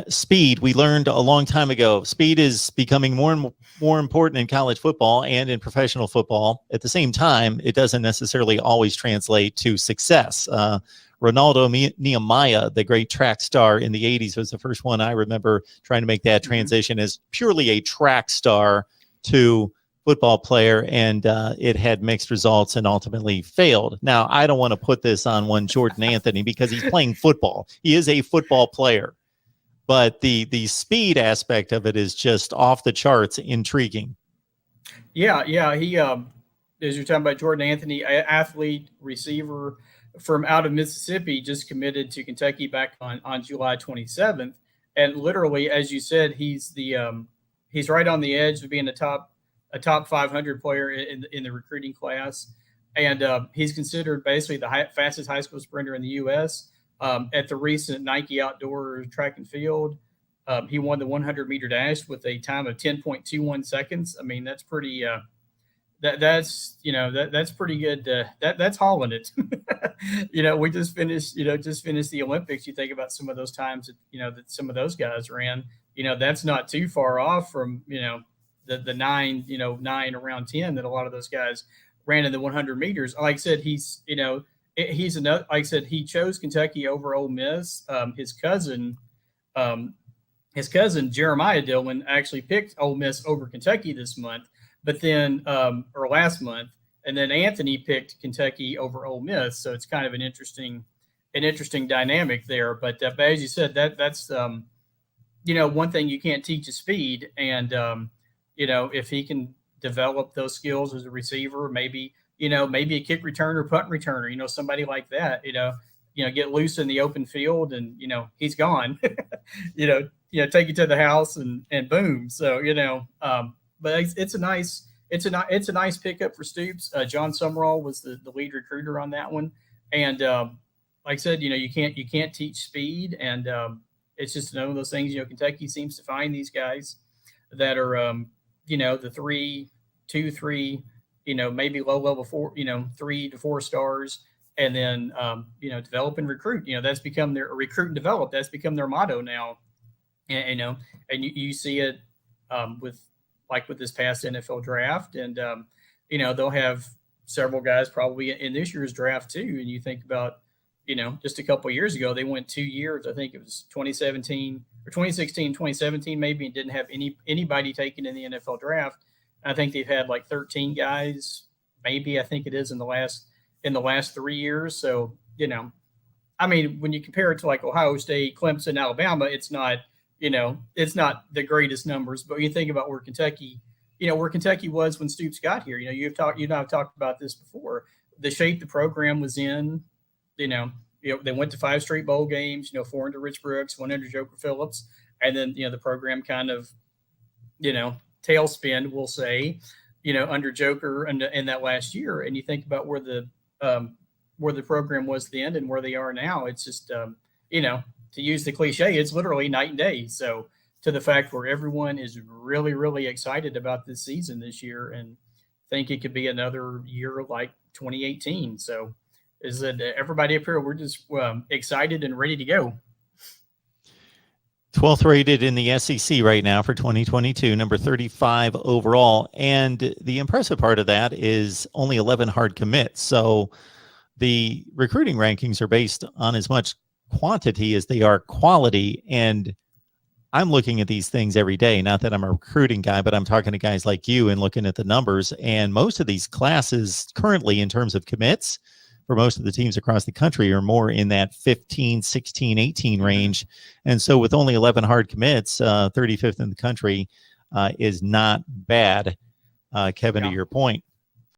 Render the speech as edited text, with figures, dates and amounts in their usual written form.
Speed, we learned a long time ago, speed is becoming more and more important in college football and in professional football. At the same time, it doesn't necessarily always translate to success. Ronaldo Nehemiah, the great track star in the 80s, was the first one I remember trying to make that transition as purely a track star to football player, and it had mixed results and ultimately failed. Now, I don't want to put this on one Jordan Anthony because he's playing football. He is a football player. But the speed aspect of it is just off the charts intriguing. Yeah. He, as you're talking about Jordan Anthony, athlete, receiver from out of Mississippi, just committed to Kentucky back on July 27th. And literally, as you said, he's right on the edge of being a top 500 player in the recruiting class. And he's considered basically the fastest high school sprinter in the U.S. At the recent Nike Outdoor Track and Field, he won the 100-meter dash with a time of 10.21 seconds. I mean, that's pretty. That's pretty good. That's hauling it. We just finished the Olympics. You think about some of those times that some of those guys ran. That's not too far off from the 9 around 10 that a lot of those guys ran in the 100 meters. Like I said, he's another. Like I said, he chose Kentucky over Ole Miss. His cousin Jeremiah Dillon actually picked Ole Miss over Kentucky this month, but then or last month, and then Anthony picked Kentucky over Ole Miss. So it's kind of an interesting dynamic there. But as you said, that's one thing you can't teach is speed, and if he can develop those skills as a receiver, maybe a kick returner, punt returner, somebody like that, get loose in the open field and, he's gone, take it to the house and boom. So, but it's a nice pickup for Stoops. John Summerall was the lead recruiter on that one. And like I said, you can't teach speed, and it's just one of those things, Kentucky seems to find these guys that are, the 3, 2, 3, maybe low level 4, 3 to 4 stars, and then, develop and recruit. That's become their recruit and develop. That's become their motto now. And you see it with this past NFL draft, and they'll have several guys probably in this year's draft too. And you think about, just a couple of years ago, they went 2 years. I think it was 2017 or 2016, 2017 maybe, and didn't have anybody taken in the NFL draft. I think they've had like 13 guys, maybe, I think it is in the last 3 years. So, I mean, when you compare it to like Ohio State, Clemson, Alabama, it's not the greatest numbers. But when you think about where Kentucky was when Stoops got here, you and I have talked about this before. The shape the program was in, they went to 5 straight bowl games, 4 under Rich Brooks, 1 under Joker Phillips, and then the program kind of, tailspin, we'll say, under Joker in that last year. And you think about where the program was then and where they are now. It's just, to use the cliche, it's literally night and day. So to the fact where everyone is really, really excited about this season this year and think it could be another year like 2018. So is that everybody up here, we're just excited and ready to go. 12th rated in the SEC right now for 2022, number 35 overall. And the impressive part of that is only 11 hard commits. So the recruiting rankings are based on as much quantity as they are quality. And I'm looking at these things every day. Not that I'm a recruiting guy, but I'm talking to guys like you and looking at the numbers. And most of these classes currently, in terms of commits, for most of the teams across the country, are more in that 15, 16, 18 range. And so with only 11 hard commits, 35th in the country is not bad, Kevin, to your point.